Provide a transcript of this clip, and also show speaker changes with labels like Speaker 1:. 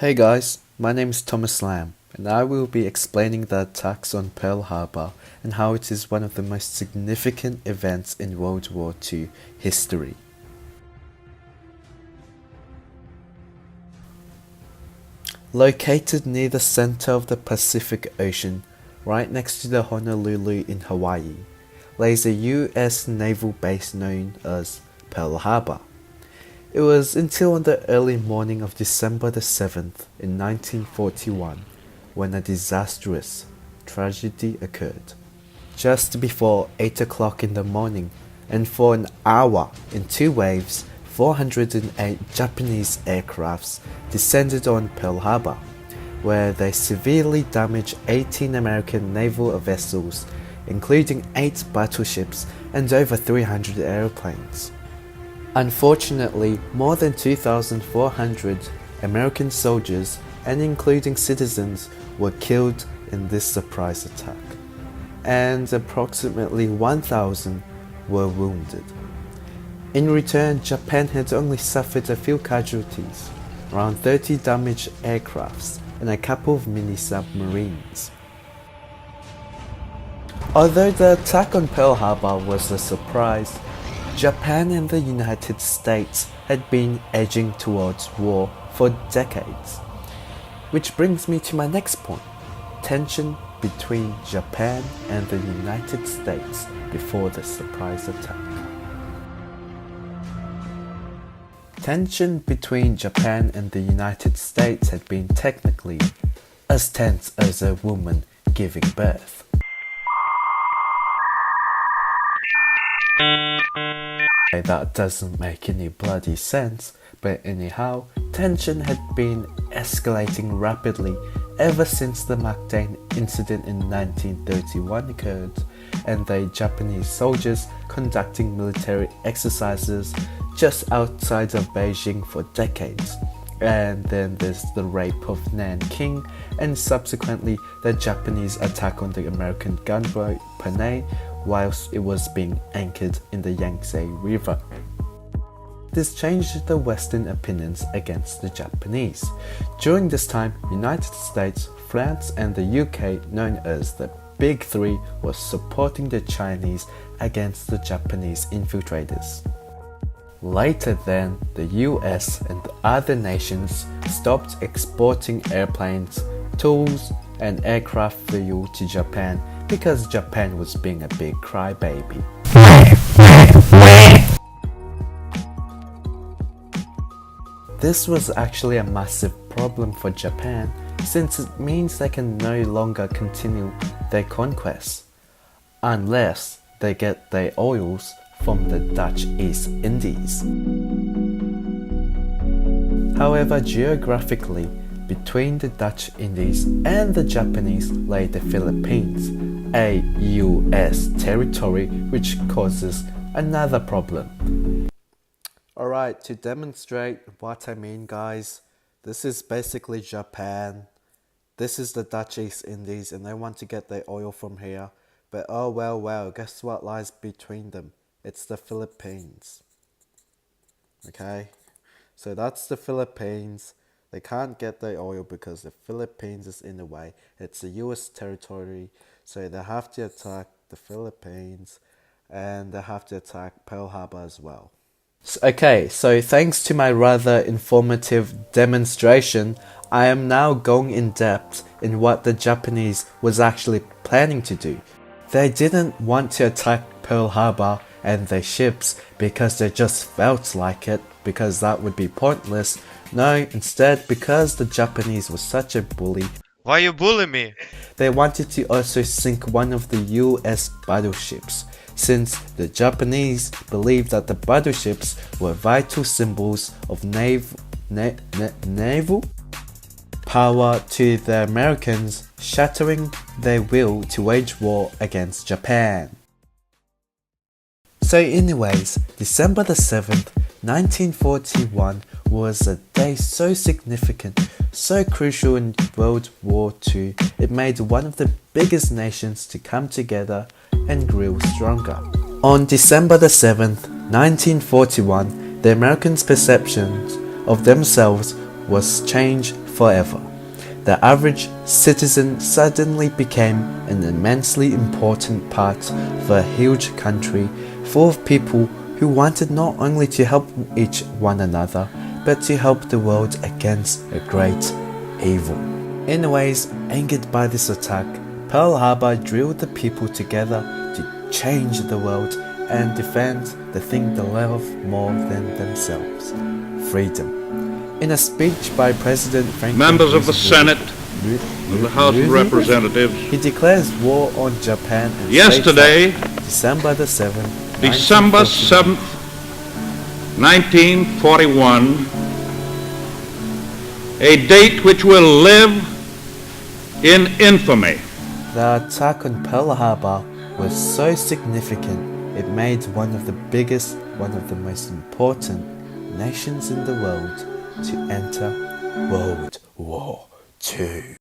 Speaker 1: Hey guys, my name is Thomas Lamb, and I will be explaining the attacks on Pearl Harbor and how it is one of the most significant events in World War II history. Located near the center of the Pacific Ocean, right next to the Honolulu in Hawaii, lays a US naval base known as Pearl Harbor. It was until on the early morning of December the 7th in 1941 when a disastrous tragedy occurred. Just before 8 o'clock in the morning, and for an hour in two waves, 408 Japanese aircrafts descended on Pearl Harbor, where they severely damaged 18 American naval vessels, including 8 battleships and over 300 airplanes. Unfortunately, more than 2,400 American soldiers, and including citizens, were killed in this surprise attack, and approximately 1,000 were wounded. In return, Japan had only suffered a few casualties, around 30 damaged aircrafts and a couple of mini-submarines. Although the attack on Pearl Harbor was a surprise, Japan and the United States had been edging towards war for decades. Which brings me to my next point: tension between Japan and the United States before the surprise attack. Tension between Japan and the United States had been technically as tense as a woman giving birth. That doesn't make any bloody sense, but anyhow, tension had been escalating rapidly ever since the MacDane incident in 1931 occurred, and the Japanese soldiers conducting military exercises just outside of Beijing for decades. And then there's the rape of Nanking, and subsequently the Japanese attack on the American gunboat Panay whilst it was being anchored in the Yangtze River. This changed the Western opinions against the Japanese. During this time, United States, France and the UK, known as the Big Three, was supporting the Chinese against the Japanese infiltrators. Later then, the US and other nations stopped exporting airplanes, tools and aircraft fuel to Japan because Japan was being a big crybaby. This was actually a massive problem for Japan, since it means they can no longer continue their conquests unless they get their oils from the Dutch East Indies. However, geographically, between the Dutch Indies and the Japanese lay the Philippines, a US territory, which causes another problem. Alright, to demonstrate what I mean, guys, this is basically Japan. This is the Dutch East Indies, and they want to get their oil from here. But oh well, guess what lies between them? It's the Philippines. Okay, so that's the Philippines. They can't get their oil because the Philippines is in the way. It's a US territory, so they have to attack the Philippines, and they have to attack Pearl Harbor as well. Okay, so thanks to my rather informative demonstration, I am now going in depth in what the Japanese was actually planning to do. They didn't want to attack Pearl Harbor and their ships because they just felt like it, because that would be pointless. No, instead, because the Japanese was such a bully.
Speaker 2: Why you bully me?
Speaker 1: They wanted to also sink one of the US battleships, since the Japanese believed that the battleships were vital symbols of naval power to the Americans, shattering their will to wage war against Japan. So anyways, December the 7th, 1941 was a day so significant, so crucial in World War II, it made one of the biggest nations to come together and grow stronger. On December the 7th, 1941, the Americans' perceptions of themselves was changed forever. The average citizen suddenly became an immensely important part of a huge country full of people who wanted not only to help each one another, but to help the world against a great evil. In ways angered by this attack, Pearl Harbor drilled the people together to change the world and defend the thing they love more than themselves: freedom. In a speech by President Franklin
Speaker 2: Members of the Senate and the House of Representatives,
Speaker 1: he declares war on Japan and
Speaker 2: yesterday,
Speaker 1: December the 7th,
Speaker 2: December 7th, 1941, a date which will live in infamy.
Speaker 1: The attack on Pearl Harbor was so significant it made one of the biggest, one of the most important nations in the world to enter World War II.